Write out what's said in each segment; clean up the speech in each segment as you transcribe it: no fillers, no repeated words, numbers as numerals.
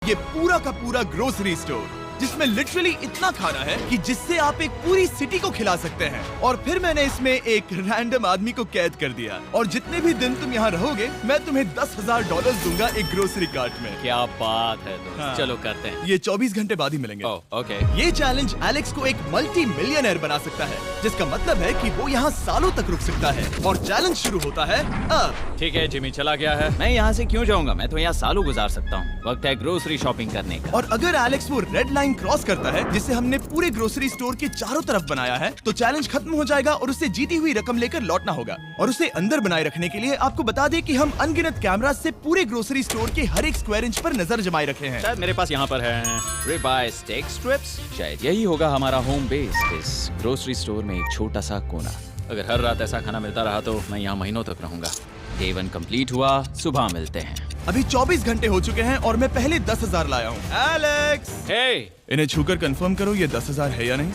ये पूरा का पूरा ग्रोसरी स्टोर, जिसमें लिटरली इतना खाना है कि जिससे आप एक पूरी सिटी को खिला सकते हैं। और फिर मैंने इसमें एक रैंडम आदमी को कैद कर दिया, और जितने भी दिन तुम यहाँ रहोगे मैं तुम्हें $10,000 दूंगा एक ग्रोसरी कार्ट में। क्या बात है दोस्त। हाँ। चलो करते हैं। ये 24 घंटे बाद ही मिलेंगे। ओके। ये चैलेंज एलेक्स को एक मल्टी मिलियनर बना सकता है, जिसका मतलब है कि वो यहाँ सालों तक रुक सकता है। और चैलेंज शुरू होता है अब। ठीक है, जिमी चला गया है। मैं यहाँ से क्यों जाऊँगा, मैं तो यहाँ सालों गुजार सकता हूँ। वक्त है ग्रोसरी शॉपिंग करने का। और अगर एलेक्स वो रेड लाइन क्रॉस करता है, जिसे हमने पूरे ग्रोसरी स्टोर के चारों तरफ बनाया है, तो चैलेंज खत्म हो जाएगा और उसे जीती हुई रकम लेकर लौटना होगा। और उसे अंदर बनाए रखने के लिए आपको बता दें कि हम अनगिनत कैमरा से पूरे ग्रोसरी स्टोर के हर एक स्क्वायर इंच पर नजर जमाए रखे हैं। शायद मेरे पास यहाँ पर है रिबाई स्टेक स्ट्रिप्स। शायद यही होगा हमारा होम बेस, इस ग्रोसरी स्टोर में एक छोटा सा कोना। अगर हर रात ऐसा खाना मिलता रहा तो मैं यहाँ महीनों तक रहूंगा। डे 1 कंप्लीट हुआ, सुबह मिलते हैं। अभी 24 घंटे हो चुके हैं और मैं पहले 10,000 लाया हूँ। एलेक्स, हे, इन्हें छूकर कंफर्म करो ये 10,000 है या नहीं।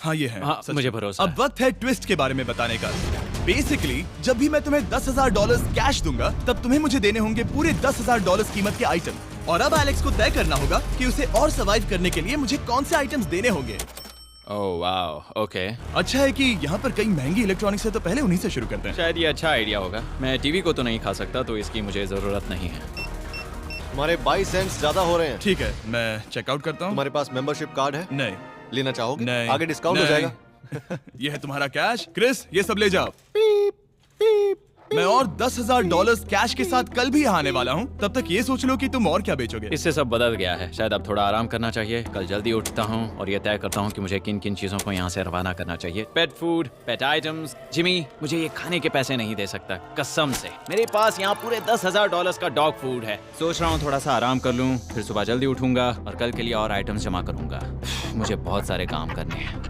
हाँ ये है। हाँ, सच मुझे में। भरोसा अब है। वक्त है ट्विस्ट के बारे में बताने का। बेसिकली जब भी मैं तुम्हें $10,000 कैश दूंगा, तब तुम्हें मुझे देने होंगे पूरे $10,000 कीमत के आइटम। और अब एलेक्स को तय करना होगा कि उसे और सर्वाइव करने के लिए मुझे कौन से आइटम्स देने होंगे। Oh wow, okay. अच्छा है कि यहाँ पर कई महंगी इलेक्ट्रॉनिक्स है, तो पहले उन्हीं से शुरू करते हैं। शायद ये अच्छा आइडिया होगा। मैं टीवी को तो नहीं खा सकता, तो इसकी मुझे जरूरत नहीं है। हमारे 22 सेंट्स ज्यादा हो रहे हैं। ठीक है, मैं चेकआउट करता हूँ। तुम्हारे पास मेंबरशिप कार्ड है? नहीं। लेना चाहोगे? नहीं। आगे डिस्काउंट हो नहीं। जाएगा। ये है तुम्हारा कैश। क्रिस, ये सब ले जाओ। मैं और $10,000 कैश के साथ कल भी यहाँ आने वाला हूँ। तब तक ये सोच लो कि तुम और क्या बेचोगे। इससे सब बदल गया है। शायद अब थोड़ा आराम करना चाहिए। कल जल्दी उठता हूँ और ये तय करता हूँ कि मुझे किन किन चीजों को यहाँ से रवाना करना चाहिए। पेट फूड, पेट आइटम्स। जिमी मुझे ये खाने के पैसे नहीं दे सकता, कसम से। मेरे पास यहाँ पूरे $10,000 का डॉग फूड है। सोच रहा हूँ थोड़ा सा आराम कर लूँ, फिर सुबह जल्दी उठूंगा और कल के लिए और आइटम्स जमा करूंगा। मुझे बहुत सारे काम करने हैं।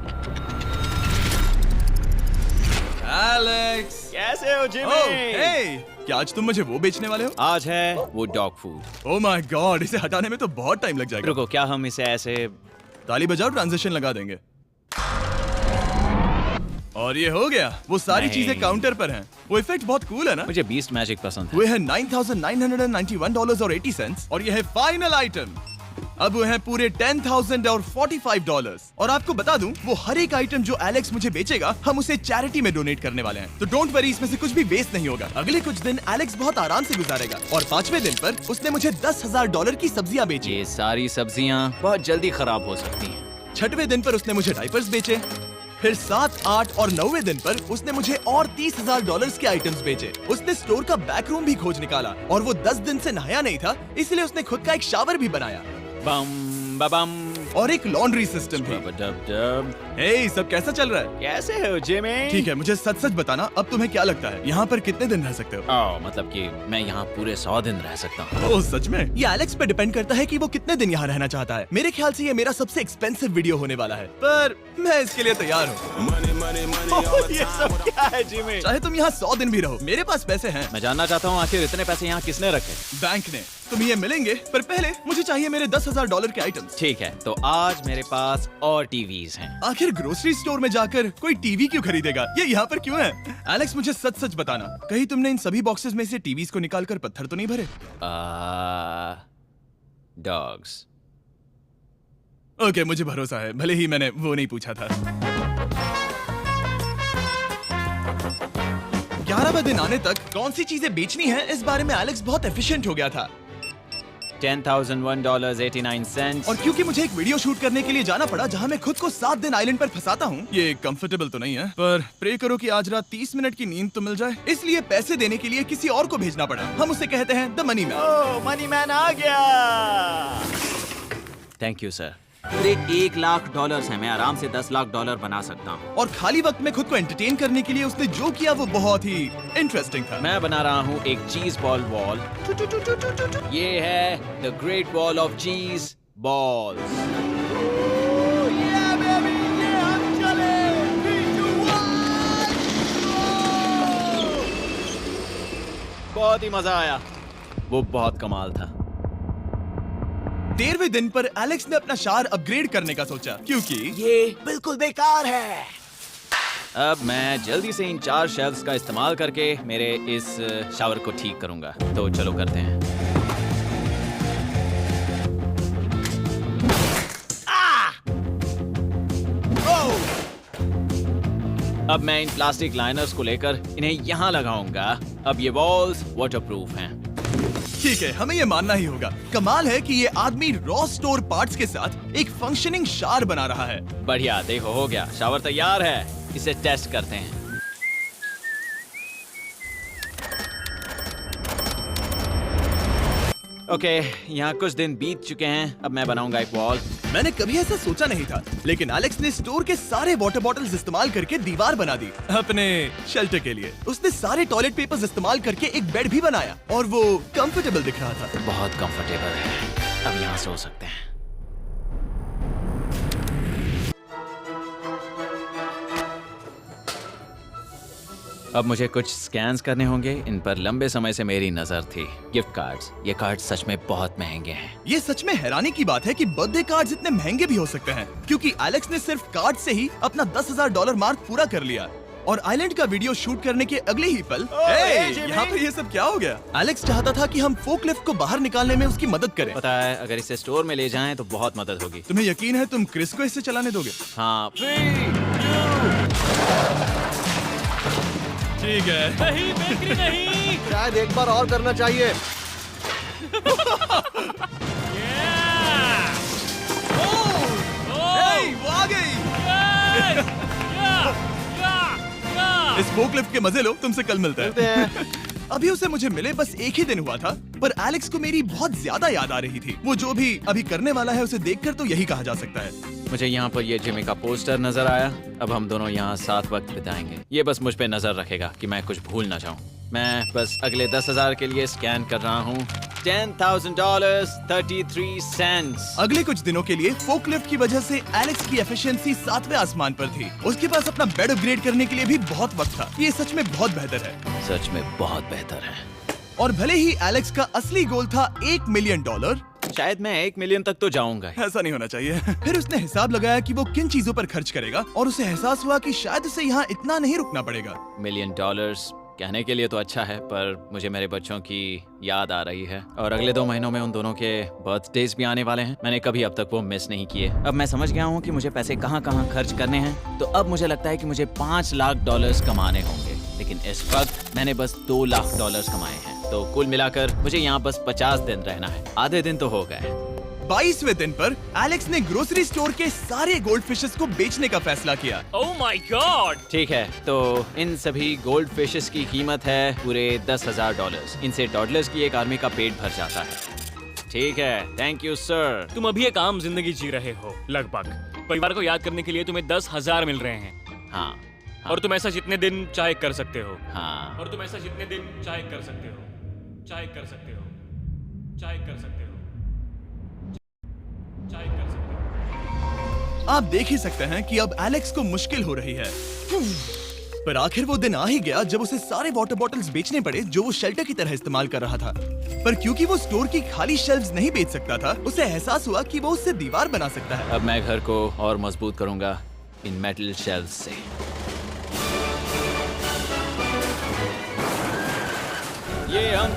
एलेक्स, कैसे हो जिमी? ओह, हे, क्या आज तुम मुझे वो बेचने वाले हो? आज है वो dog food. Oh my God, इसे हटाने में तो बहुत टाइम लग जाएगा। रुको, क्या हम इसे ऐसे? ताली बजाओ, ट्रांजिशन लगा देंगे। और ये हो गया। वो सारी नहीं। चीजें काउंटर पर हैं। वो इफेक्ट बहुत कूल है ना? मुझे बीस्ट मैजिक पसंद है। वो है $9,991.80 और ये है फाइनल आइटम। अब वो है पूरे $10,045 और आपको बता दूं, वो हर एक आइटम जो एलेक्स मुझे बेचेगा, हम उसे चैरिटी में डोनेट करने वाले हैं। तो डोंट वरी, इसमें से कुछ भी वेस्ट नहीं होगा। अगले कुछ दिन एलेक्स बहुत आराम से गुजारेगा और 5वें दिन पर उसने मुझे $10,000 की सब्जियां बेची। ये सारी सब्जियां बहुत जल्दी खराब हो सकती हैं। 6वें दिन पर उसने मुझे डायपर्स बेचे। फिर 7, 8 और 9वें दिन पर उसने मुझे और $30,000 के आइटम्स बेचे। उसने स्टोर का बैक रूम भी खोज निकाला और वो 10 दिन से नहाया नहीं था, इसलिए उसने खुद का एक शावर भी बनाया बम बम और एक लॉन्ड्री सिस्टम भी। डब। हे, सब कैसा चल रहा है? कैसे हो जिमी? ठीक है, मुझे सच सच बताना, अब तुम्हें क्या लगता है यहाँ पर कितने दिन रह सकते हो? मतलब कि मैं यहाँ पूरे 100 दिन रह सकता हूँ। ओह सच में? ये एलेक्स पे डिपेंड करता है कि वो कितने दिन यहाँ रहना चाहता है। मेरे ख्याल से ये मेरा सबसे एक्सपेंसिव वीडियो होने वाला है, पर मैं इसके लिए तैयार हूँ। ये सब क्या है जिमी? चाहे तुम यहाँ 100 दिन भी रहो, मेरे पास पैसे हैं। मैं जानना चाहता हूँ आखिर इतने पैसे यहाँ किसने रखे? बैंक ने। तुम्हें ये मिलेंगे, पर पहले मुझे चाहिए मेरे $10,000 के आइटम्स। ठीक है, तो आज मेरे पास और टीवीज हैं। आखिर ग्रोसरी स्टोर में जाकर कोई टीवी क्यों खरीदेगा? ये यहाँ पर क्यों है? एलेक्स, मुझे सच सच बताना, कहीं तुमने इन सभी बॉक्सेस में से टीवीज को निकालकर पत्थर तो नहीं भरे? डॉग्स। ओके, मुझे भरोसा है, भले ही मैंने वो नहीं पूछा था। 11वें दिन आने तक कौन सी चीजें बेचनी है, इस बारे में एलेक्स बहुत एफिशिएंट हो गया था। $10,001.89। और क्योंकि मुझे एक वीडियो शूट करने के लिए जाना पड़ा जहां मैं खुद को 7 दिन आइलैंड पर फंसाता हूं, ये कंफर्टेबल तो नहीं है, पर प्रे करो कि आज रात 30 मिनट की नींद तो मिल जाए। इसलिए पैसे देने के लिए किसी और को भेजना पड़ा। हम उसे कहते हैं the money man. Oh, money man आ गया। Thank you sir. पूरे $1,00,000 है। मैं आराम से $10,00,000 बना सकता हूँ। और खाली वक्त में खुद को एंटरटेन करने के लिए उसने जो किया वो बहुत ही इंटरेस्टिंग था। मैं बना रहा हूँ एक चीज बॉल वॉल। ये है द ग्रेट वॉल ऑफ चीज बॉल्स। बहुत ही मजा आया, वो बहुत कमाल था। 13वें दिन पर एलेक्स ने अपना शावर अपग्रेड करने का सोचा, क्योंकि ये बिल्कुल बेकार है। अब मैं जल्दी से इन 4 शेल्फ्स का इस्तेमाल करके मेरे इस शावर को ठीक करूंगा। तो चलो करते हैं। अब मैं इन प्लास्टिक लाइनर्स को लेकर इन्हें यहाँ लगाऊंगा। अब ये वॉल्स वाटरप्रूफ हैं। ठीक है, हमें ये मानना ही होगा। कमाल है कि ये आदमी रॉ स्टोर पार्ट्स के साथ एक फंक्शनिंग शावर बना रहा है। बढ़िया, देखो हो गया, शावर तैयार है। इसे टेस्ट करते हैं। ओके, यहाँ कुछ दिन बीत चुके हैं। अब मैं बनाऊंगा एक वॉल। मैंने कभी ऐसा सोचा नहीं था, लेकिन एलेक्स ने स्टोर के सारे वाटर बॉटल्स इस्तेमाल करके दीवार बना दी अपने शेल्टर के लिए। उसने सारे टॉयलेट पेपर्स इस्तेमाल करके एक बेड भी बनाया और वो कंफर्टेबल दिख रहा था। बहुत कंफर्टेबल है। अब यहाँ सो सकते हैं। अब मुझे कुछ स्कैन्स करने होंगे। इन पर लंबे समय से मेरी नजर थी। Gift cards. ये कार्ड सच में बहुत महंगे हैं। ये सच में हैरानी की बात है कि बर्थडे कार्ड्स इतने महंगे भी हो सकते हैं, क्योंकि एलेक्स ने सिर्फ कार्ड से ही अपना $10,000 मार्क पूरा कर लिया। और आइलैंड का वीडियो शूट करने के अगले ही पल यहाँ पर ये सब क्या हो गया? एलेक्स चाहता था कि हम फोकलिफ्ट को बाहर निकालने में उसकी मदद करें। पता है, अगर इसे स्टोर में ले जाएं तो बहुत मदद होगी। तुम्हें यकीन है तुम क्रिस को इससे चलाने दोगे? हाँ। ठीक है। नहीं बेकरी नहीं। शायद एक बार और करना चाहिए। वो आ गई। इस फोकलिफ्ट के मजे लो। तुमसे कल मिलते हैं। अभी उसे मुझे मिले बस एक ही दिन हुआ था, पर एलेक्स को मेरी बहुत ज्यादा याद आ रही थी। वो जो भी अभी करने वाला है उसे देखकर तो यही कहा जा सकता है। मुझे यहाँ पर ये जिमी का पोस्टर नजर आया। अब हम दोनों यहाँ साथ वक्त बिताएंगे। ये बस मुझ पे नजर रखेगा कि मैं कुछ भूल ना जाऊँ। मैं बस अगले 10,000 के लिए स्कैन कर रहा हूँ। $10,000 33 सेंट्स। अगले कुछ दिनों के लिए फोकलिफ्ट की वजह से एलेक्स की एफिशिएंसी 7वें आसमान पर थी। उसके पास अपना बेड अपग्रेड करने के लिए भी बहुत वक्त था। ये सच में बहुत बेहतर है। सच में बहुत बेहतर है। और भले ही एलेक्स का असली गोल था $1 मिलियन, शायद मैं 1 मिलियन तक तो जाऊंगा। ऐसा नहीं होना चाहिए। फिर उसने हिसाब लगाया कि वो किन चीजों पर खर्च करेगा और उसे एहसास हुआ कि शायद उसे यहाँ इतना नहीं रुकना पड़ेगा। $1 मिलियन कहने के लिए तो अच्छा है, पर मुझे मेरे बच्चों की याद आ रही है और अगले 2 महीनों में उन दोनों के बर्थडेज भी आने वाले हैं। मैंने कभी अब तक वो मिस नहीं किए। अब मैं समझ गया हूँ कि मुझे पैसे कहाँ कहाँ खर्च करने हैं। तो अब मुझे लगता है कि मुझे $5 लाख कमाने होंगे, लेकिन इस वक्त मैंने बस $2 लाख कमाए हैं। तो कुल मिलाकर मुझे यहाँ बस 50 दिन रहना है। आधे दिन तो हो गए। 22वें दिन पर एलेक्स ने ग्रोसरी स्टोर के सारे गोल्ड फिशेस को बेचने का फैसला किया। Oh my God. ठीक है, तो इन सभी गोल्ड फिशेस की कीमत है पूरे $10,000। इनसे टॉडलर्स की एक आर्मी का पेट भर जाता है। ठीक है, थैंक यू सर। तुम अभी एक आम जिंदगी जी रहे हो लगभग। परिवार को याद करने के लिए तुम्हें 10,000 मिल रहे हैं। हाँ। और तुम ऐसा जितने दिन चाहे कर सकते हो। हाँ। और तुम ऐसा जितने दिन चाहे कर सकते हो। चाहे कर सकते हो। चाहे कर सकते हो। चाहे कर सकते हो। आप देख ही सकते हैं कि अब एलेक्स को मुश्किल हो रही है। पर आखिर वो दिन आ ही गया जब उसे सारे वाटर बॉटल्स बेचने पड़े जो वो शेल्टर की तरह इस्तेमाल कर रहा था। पर क्योंकि वो स्टोर की खाली शेल्व्स नहीं बेच सकता था, उसे एहसास हुआ कि वो उससे दीवार बना सकता है। अब मैं घर को और मजबूत करूंगा इन मेटल शेल्व्स से। ये हम